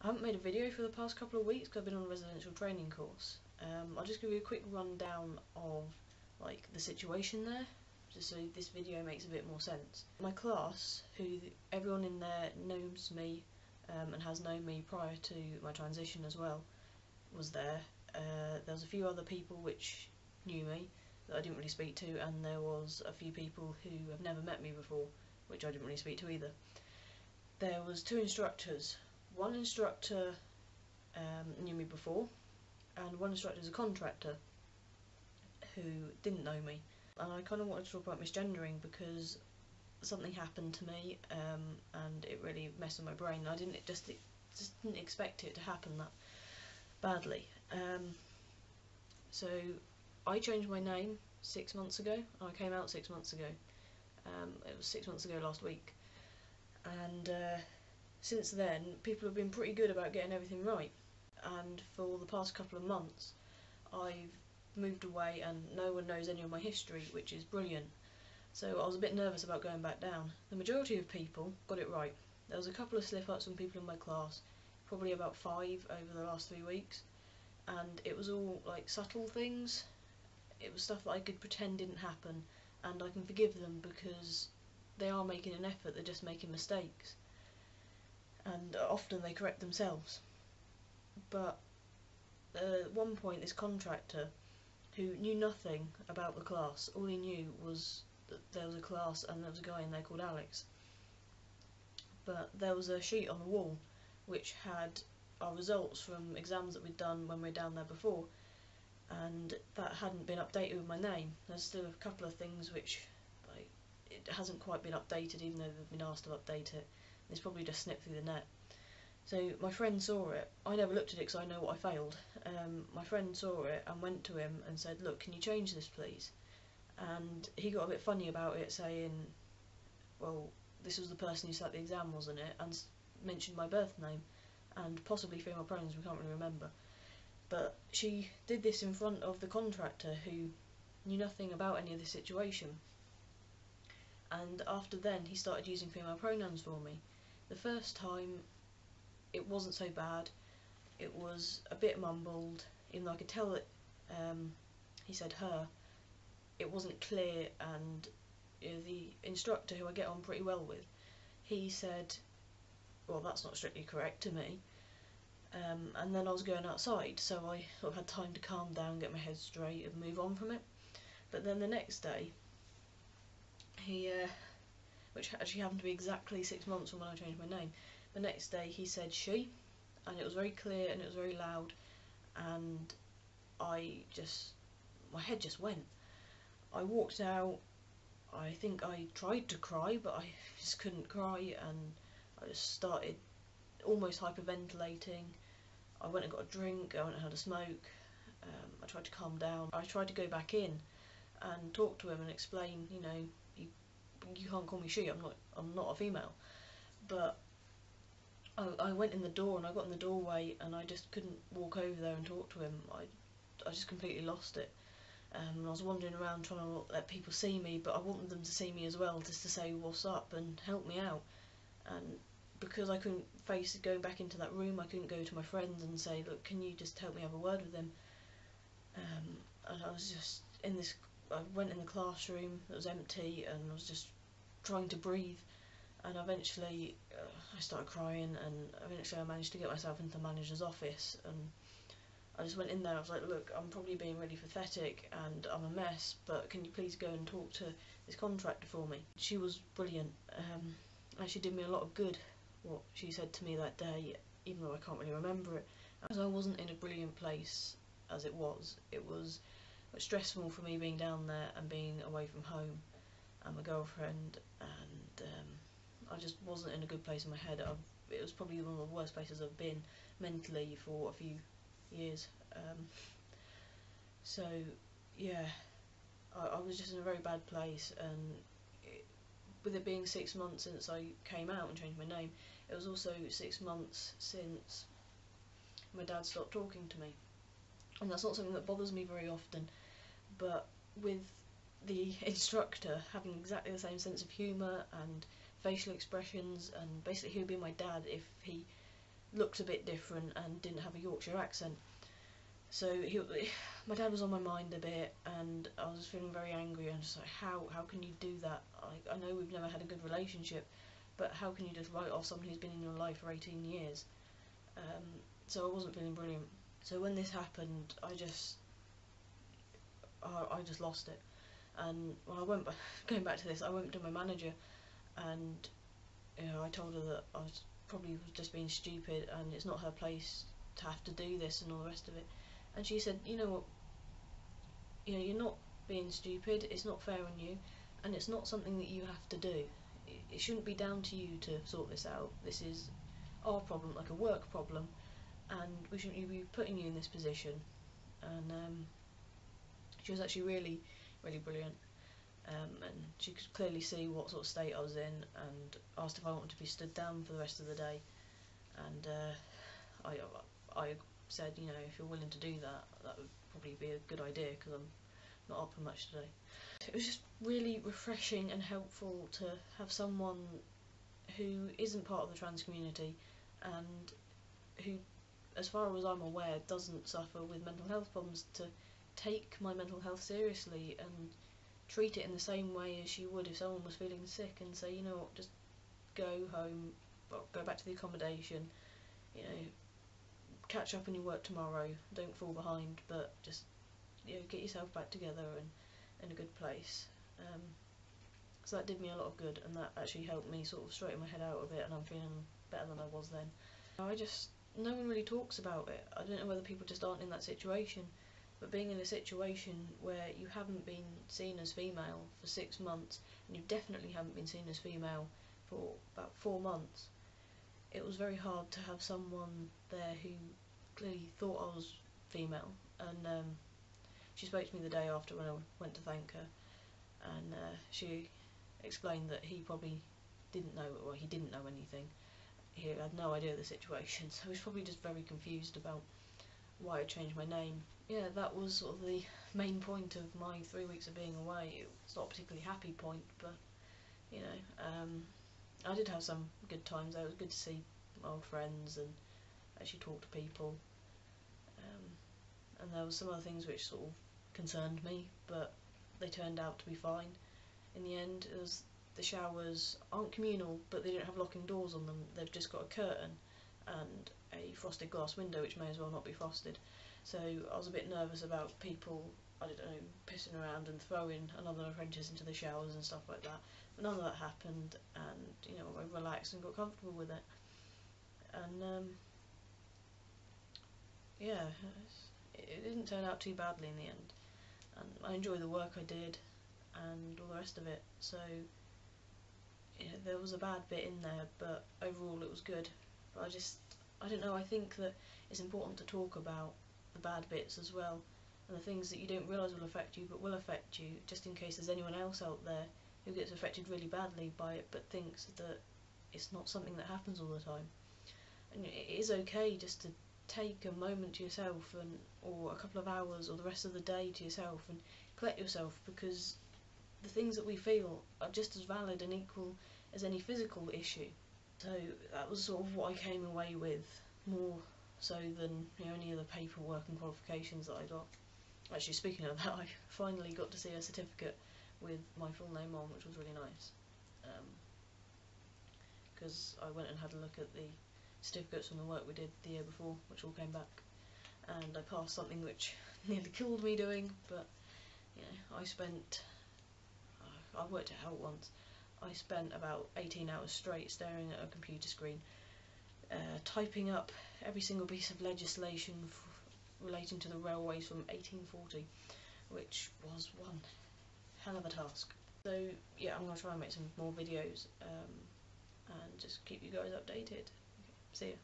haven't made a video for the past couple of weeks because I've been on a residential training course. I'll just give you a quick rundown of like the situation there, just so this video makes a bit more sense. My class, who everyone in there knows me and has known me prior to my transition as well, was there. There was a few other people which knew me that I didn't really speak to, and there was a few people who have never met me before which I didn't really speak to either. There was two instructors. One instructor knew me before, and one instructor is a contractor who didn't know me. And I kind of wanted to talk about misgendering because something happened to me and it really messed with my brain. I just didn't expect it to happen that badly. So I changed my name 6 months ago. I came out 6 months ago. It was 6 months ago last week, and since then people have been pretty good about getting everything right, and for the past couple of months I've moved away and no one knows any of my history, which is brilliant. So I was a bit nervous about going back down. The majority of people got it right. There was a couple of slip-ups from people in my class, probably about 5 over the last 3 weeks, and it was all like subtle things. It was stuff that I could pretend didn't happen, and I can forgive them because they are making an effort, they're just making mistakes. And often they correct themselves. But at one point, this contractor, who knew nothing about the class, all he knew was that there was a class and there was a guy in there called Alex. But there was a sheet on the wall which had our results from exams that we'd done when we were down there before, and that hadn't been updated with my name. There's still a couple of things which, like, it hasn't quite been updated even though they've been asked to update it. It's probably just snipped through the net. So my friend saw it. I never looked at it because I know what I failed. My friend saw it and went to him and said, "Look, can you change this please?" And he got a bit funny about it, saying, "Well, this was the person who sat the exam, wasn't it?" and mentioned my birth name and possibly female pronouns, we can't really remember. But she did this in front of the contractor, who knew nothing about any of this situation. And after then he started using female pronouns for me. The first time it wasn't so bad. It was a bit mumbled, even though I could tell that he said her. It wasn't clear, and the instructor, who I get on pretty well with, he said, "Well, that's not strictly correct" to me. And then I was going outside, so I sort of had time to calm down, get my head straight and move on from it. But then the next day, he, which actually happened to be exactly 6 months from when I changed my name, the next day he said "she", and it was very clear and it was very loud, and my head just went. I walked out. I think I tried to cry, but I just couldn't cry, and I just started almost hyperventilating. I went and got a drink, I went and had a smoke. I tried to calm down. I tried to go back in and talk to him and explain, you know, you can't call me she, I'm not a female. But I went in the door, and I got in the doorway and I just couldn't walk over there and talk to him. I just completely lost it. And I was wandering around trying to let people see me, but I wanted them to see me as well, just to say what's up and help me out. And because I couldn't face going back into that room, I couldn't go to my friends and say, "Look, can you just help me have a word with him?" And I was just in this, I went in the classroom, it was empty, and I was just trying to breathe. And eventually I started crying, and eventually I managed to get myself into the manager's office, and I just went in there. I was like, "Look, I'm probably being really pathetic and I'm a mess, but can you please go and talk to this contractor for me?" She was brilliant. Actually did me a lot of good, what she said to me that day, even though I can't really remember it. Because I wasn't in a brilliant place as it was. It was stressful for me being down there and being away from home and my girlfriend, and I just wasn't in a good place in my head. It was probably one of the worst places I've been mentally for a few years. So yeah, I was just in a very bad place, and with it being 6 months since I came out and changed my name, it was also 6 months since my dad stopped talking to me. And that's not something that bothers me very often, but with the instructor having exactly the same sense of humour and facial expressions, and basically he would be my dad if he looked a bit different and didn't have a Yorkshire accent. So my dad was on my mind a bit, and I was feeling very angry. And just like, how can you do that? I know we've never had a good relationship, but how can you just write off someone who's been in your life for 18 years? So I wasn't feeling brilliant. So when this happened, I just lost it. And when I went back, going back to this, I went to my manager, and I told her that I was probably just being stupid, and it's not her place to have to do this and all the rest of it. And she said, you know what, you're not being stupid, it's not fair on you, and it's not something that you have to do. It shouldn't be down to you to sort this out. This is our problem, like a work problem, and we shouldn't be putting you in this position. And she was actually really, really brilliant. And she could clearly see what sort of state I was in, and asked if I wanted to be stood down for the rest of the day. And I said, if you're willing to do that, that would probably be a good idea, because I'm not up for much today. It was just really refreshing and helpful to have someone who isn't part of the trans community, and who, as far as I'm aware, doesn't suffer with mental health problems, to take my mental health seriously and treat it in the same way as you would if someone was feeling sick, and say, you know what, just go home, go back to the accommodation, catch up on your work tomorrow, don't fall behind, but just get yourself back together and in a good place. So that did me a lot of good, and that actually helped me sort of straighten my head out a bit, and I'm feeling better than I was then. No one really talks about it. I don't know whether people just aren't in that situation, but being in a situation where you haven't been seen as female for 6 months, and you definitely haven't been seen as female for about 4 months, it was very hard to have someone there who clearly thought I was female. And she spoke to me the day after when I went to thank her, and she explained that he probably didn't know, or he didn't know anything. He had no idea of the situation, so he was probably just very confused about why I changed my name. Yeah, that was sort of the main point of my 3 weeks of being away. It's not a particularly happy point, but I did have some good times. It was good to see my old friends and actually talk to people. And there were some other things which sort of concerned me, but they turned out to be fine. In the end, the showers aren't communal, but they don't have locking doors on them. They've just got a curtain and a frosted glass window, which may as well not be frosted. So I was a bit nervous about people, I don't know, pissing around and throwing another apprentice into the showers and stuff like that. But none of that happened, and I relaxed and got comfortable with it. And yeah, it didn't turn out too badly in the end, and I enjoy the work I did and all the rest of it. So there was a bad bit in there, but overall it was good. But I don't know, I think that it's important to talk about the bad bits as well, and the things that you don't realise will affect you but will affect you, just in case there's anyone else out there who gets affected really badly by it but thinks that it's not something that happens all the time. And it is okay just to take a moment to yourself, or a couple of hours or the rest of the day to yourself, and collect yourself, because the things that we feel are just as valid and equal as any physical issue. So that was sort of what I came away with, more so than any of the paperwork and qualifications that I got. Actually, speaking of that, I finally got to see a certificate with my full name on, which was really nice, because I went and had a look at the certificates from the work we did the year before, which all came back, and I passed something which nearly killed me doing, but I worked it out once. I spent about 18 hours straight staring at a computer screen, typing up every single piece of legislation relating to the railways from 1840, which was one hell of a task. So yeah, I'm going to try and make some more videos, and just keep you guys updated. Okay, see ya.